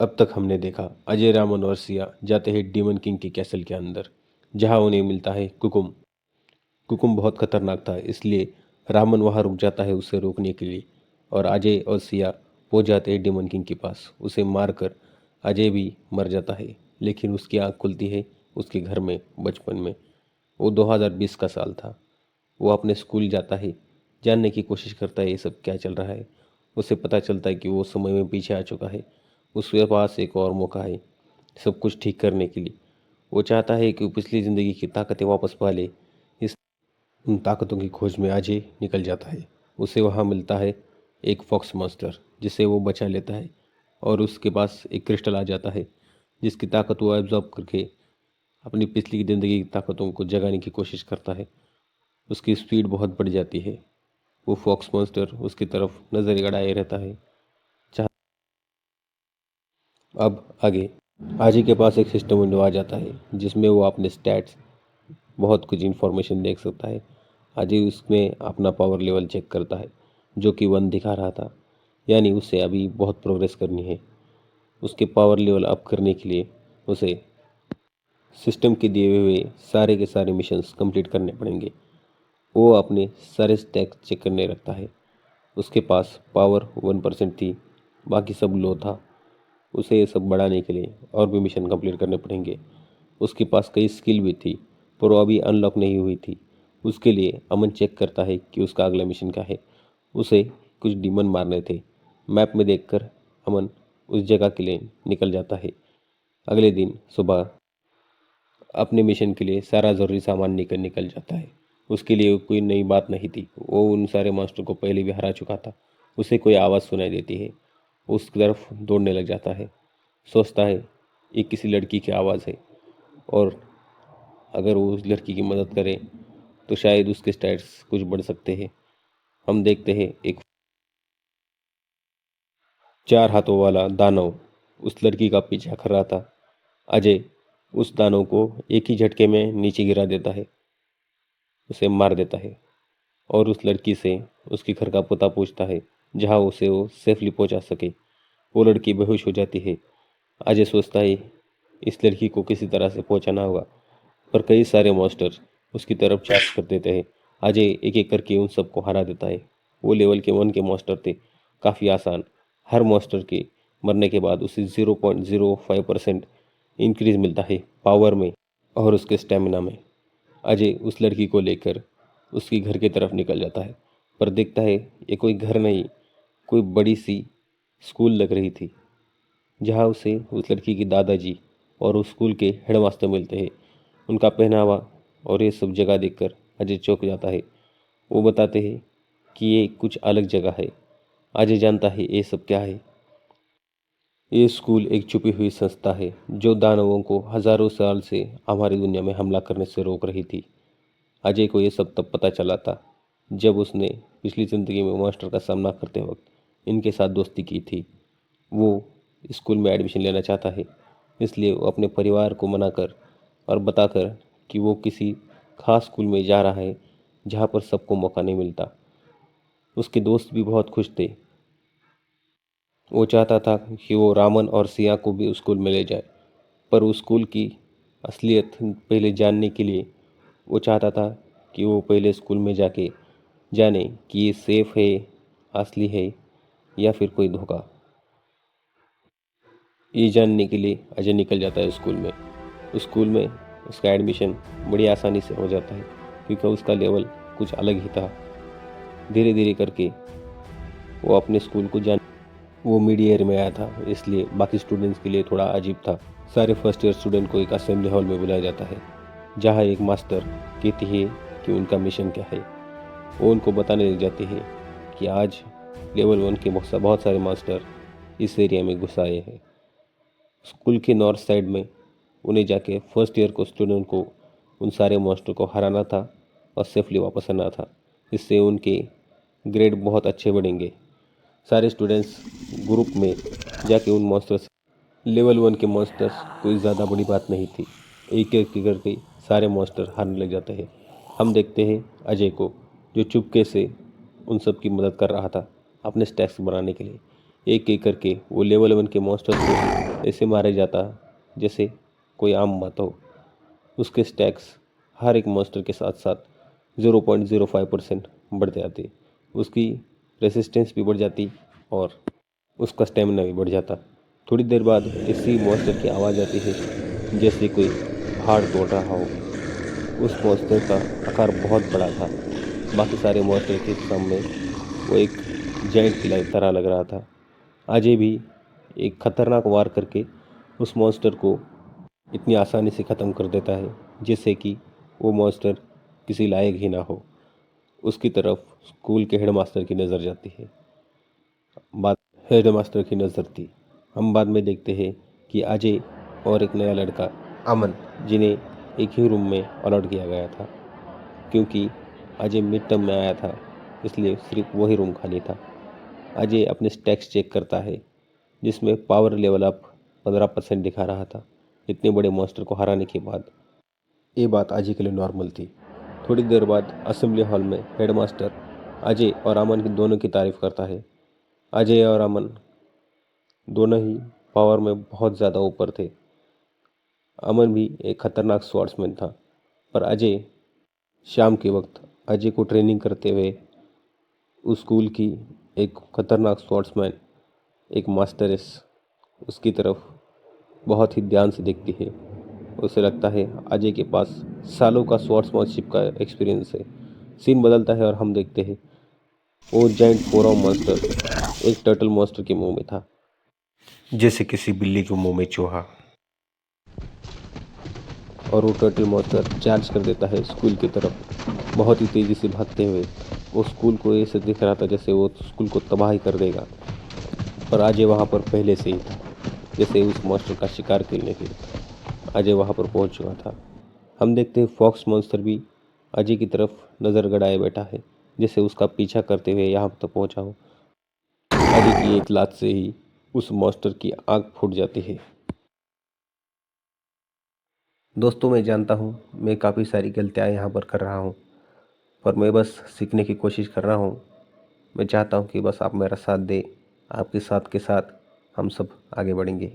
अब तक हमने देखा अजय, रामन और सिया जाते हैं डीमन किंग के कैसल के अंदर, जहां उन्हें मिलता है कुकुम। कुकुम बहुत खतरनाक था, इसलिए रामन वहां रुक जाता है उसे रोकने के लिए, और अजय और सिया पहुंच जाते हैं डीमन किंग के पास। उसे मारकर अजय भी मर जाता है, लेकिन उसकी आंख खुलती है उसके घर में बचपन में। वो 2020 का साल था। वो अपने स्कूल जाता है, जानने की कोशिश करता है ये सब क्या चल रहा है। उसे पता चलता है कि वो समय में पीछे आ चुका है। उसके पास एक और मौका है सब कुछ ठीक करने के लिए। वो चाहता है कि वो पिछली ज़िंदगी की ताकतें वापस पा ले। इस उन ताकतों की खोज में अजय निकल जाता है। उसे वहाँ मिलता है एक फॉक्स मॉन्स्टर, जिसे वो बचा लेता है, और उसके पास एक क्रिस्टल आ जाता है जिसकी ताकत वो एब्जॉर्ब करके अपनी पिछली ज़िंदगी की ताकतों को जगाने की कोशिश करता है। उसकी स्पीड बहुत बढ़ जाती है। वो फॉक्स मॉन्स्टर उसकी तरफ नज़र गड़ाए रहता है। अब आगे आजी के पास एक सिस्टम विंडो आ जाता है जिसमें वो अपने स्टैट्स बहुत कुछ इन्फॉर्मेशन देख सकता है। आजी उसमें अपना पावर लेवल चेक करता है जो कि 1 दिखा रहा था, यानी उसे अभी बहुत प्रोग्रेस करनी है। उसके पावर लेवल अप करने के लिए उसे सिस्टम के दिए हुए सारे के सारे मिशंस कंप्लीट करने पड़ेंगे। वो अपने सारे स्टैक चेक करने लगता है। उसके पास पावर 1% थी, बाकी सब लो था। उसे ये सब बढ़ाने के लिए और भी मिशन कंप्लीट करने पड़ेंगे। उसके पास कई स्किल भी थी, पर वो अभी अनलॉक नहीं हुई थी। उसके लिए अमन चेक करता है कि उसका अगला मिशन क्या है। उसे कुछ डीमन मारने थे। मैप में देखकर अमन उस जगह के लिए निकल जाता है। अगले दिन सुबह अपने मिशन के लिए सारा ज़रूरी सामान लेकर निकल जाता है। उसके लिए कोई नई बात नहीं थी, वो उन सारे मास्टर को पहले भी हरा चुका था। उसे कोई आवाज़ सुनाई देती है, उस तरफ दौड़ने लग जाता है। सोचता है ये किसी लड़की की आवाज़ है, और अगर वो उस लड़की की मदद करे तो शायद उसके स्टैट्स कुछ बढ़ सकते हैं। हम देखते हैं एक 4 हाथों वाला दानव उस लड़की का पीछा कर रहा था। अजय उस दानव को एक ही झटके में नीचे गिरा देता है, उसे मार देता है, और उस लड़की से उसके घर का पता पूछता है जहाँ उसे वो सेफली पहुँचा सके। वो लड़की बेहोश हो जाती है। अजय सोचता है इस लड़की को किसी तरह से पहुँचाना होगा, पर कई सारे मॉन्स्टर उसकी तरफ चार्ज कर देते हैं। अजय एक एक करके उन सबको हरा देता है। वो लेवल के 1 के मॉन्स्टर थे, काफ़ी आसान। हर मॉन्स्टर के मरने के बाद उसे 0.05% इंक्रीज मिलता है पावर में और उसके स्टेमिना में। अजय उस लड़की को लेकर उसके घर की तरफ निकल जाता है, पर देखता है ये कोई घर नहीं, कोई बड़ी सी स्कूल लग रही थी, जहाँ उसे उस लड़की की दादाजी और उस स्कूल के हेडमास्टर मिलते हैं। उनका पहनावा और ये सब जगह देखकर अजय चौंक जाता है। वो बताते हैं कि ये कुछ अलग जगह है। अजय जानता है ये सब क्या है। ये स्कूल एक छुपी हुई संस्था है जो दानवों को हजारों साल से हमारी दुनिया में हमला करने से रोक रही थी। अजय को ये सब तब पता चला था जब उसने पिछली ज़िंदगी में मास्टर का सामना करते वक्त इनके साथ दोस्ती की थी। वो स्कूल में एडमिशन लेना चाहता है, इसलिए वो अपने परिवार को मनाकर और बताकर कि वो किसी खास स्कूल में जा रहा है जहाँ पर सबको मौका नहीं मिलता। उसके दोस्त भी बहुत खुश थे। वो चाहता था कि वो रामन और सिया को भी उस स्कूल में ले जाए, पर उस स्कूल की असलियत पहले जानने के लिए वो चाहता था कि वो पहले स्कूल में जाके जाने कि ये सेफ है, असली है, या फिर कोई धोखा। ये जानने के लिए अजय निकल जाता है स्कूल में। उस स्कूल में उसका एडमिशन बड़ी आसानी से हो जाता है, क्योंकि उसका लेवल कुछ अलग ही था। धीरे धीरे करके वो अपने स्कूल को जान वो मिड ईयर में आया था, इसलिए बाकी स्टूडेंट्स के लिए थोड़ा अजीब था। सारे फर्स्ट ईयर स्टूडेंट को एक असेंबली हॉल में बुलाया जाता है, जहाँ एक मास्टर कहती है कि उनका मिशन क्या है। वो उनको बताने लग जाते हैं कि आज लेवल 1 के बहुत सारे मास्टर इस एरिया में घुस आए हैं। स्कूल के नॉर्थ साइड में उन्हें जाके फर्स्ट ईयर को स्टूडेंट को उन सारे मास्टर को हराना था और सेफली वापस आना था। इससे उनके ग्रेड बहुत अच्छे बढ़ेंगे। सारे स्टूडेंट्स ग्रुप में जाके उन मॉन्स्टर्स लेवल 1 के मॉन्स्टर्स कोई ज़्यादा बड़ी बात नहीं थी। एक एक करके सारे मॉन्स्टर हारने लग जाते हैं। हम देखते हैं अजय को, जो चुपके से उन सब की मदद कर रहा था अपने स्टैक्स बनाने के लिए। एक एक करके वो लेवल 1 के मॉन्स्टर को ऐसे मारा जाता जैसे कोई आम बात हो। उसके स्टैक्स हर एक मॉन्स्टर के साथ साथ 0.05% बढ़ते जाते। उसकी रेसिस्टेंस भी बढ़ जाती और उसका स्टेमिना भी बढ़ जाता। थोड़ी देर बाद इसी मॉन्स्टर की आवाज़ आती है जैसे कोई पहाड़ तोड़ रहा हो। उस मॉन्स्टर का आकार बहुत बड़ा था। बाकी सारे मॉन्स्टर के सामने वो एक जायंट की तरह लग रहा था। अजय भी एक खतरनाक वार करके उस मॉन्स्टर को इतनी आसानी से ख़त्म कर देता है जिससे कि वो मॉन्स्टर किसी लायक ही ना हो। उसकी तरफ स्कूल के हेडमास्टर की नज़र जाती है। बात हेडमास्टर की नज़र थी। हम बाद में देखते हैं कि अजय और एक नया लड़का अमन, जिन्हें एक ही रूम में अलॉट किया गया था क्योंकि अजय मिड टर्म में आया था, इसलिए सिर्फ वही रूम खाली था। अजय अपने स्टैक्स चेक करता है जिसमें पावर लेवल अप 15% दिखा रहा था। इतने बड़े मॉन्स्टर को हराने के बाद ये बात अजय के लिए नॉर्मल थी। थोड़ी देर बाद असेंबली हॉल में हेडमास्टर अजय और अमन की दोनों की तारीफ करता है। अजय और अमन दोनों ही पावर में बहुत ज़्यादा ऊपर थे। अमन भी एक खतरनाक स्वॉर्ड्समैन था, पर अजय शाम के वक्त अजय को ट्रेनिंग करते हुए उस स्कूल की एक खतरनाक स्वॉर्ड्समैन, एक मास्टरेस उसकी तरफ बहुत ही ध्यान से देखती है। उसे लगता है अजय के पास सालों का स्वॉर्ड्समैनशिप का एक्सपीरियंस है। सीन बदलता है और हम देखते हैं वो जाइंट फोर आर्म मॉन्स्टर एक टर्टल मॉन्स्टर के मुंह में था, जैसे किसी बिल्ली के मुंह में चूहा। और वो टर्टल मॉन्स्टर चार्ज कर देता है स्कूल की तरफ बहुत ही तेज़ी से भागते हुए। वो स्कूल को ऐसे दिख रहा था जैसे वो स्कूल को तबाही कर देगा, पर अजय वहाँ पर पहले से ही था। जैसे उस मॉन्स्टर का शिकार करने के लिए अजय वहाँ पर पहुँच चुका था। हम देखते हैं फॉक्स मॉन्स्टर भी अजय की तरफ नज़र गड़ाए बैठा है, जैसे उसका पीछा करते हुए यहाँ तक पहुँचा हो। अजय की एक लात से ही उस मॉन्स्टर की आँख फूट जाती है। दोस्तों, मैं जानता हूँ मैं काफ़ी सारी गलतियाँ यहाँ पर कर रहा हूँ, पर मैं बस सीखने की कोशिश कर रहा हूँ। मैं चाहता हूँ कि बस आप मेरा साथ दें। आपके साथ के साथ हम सब आगे बढ़ेंगे।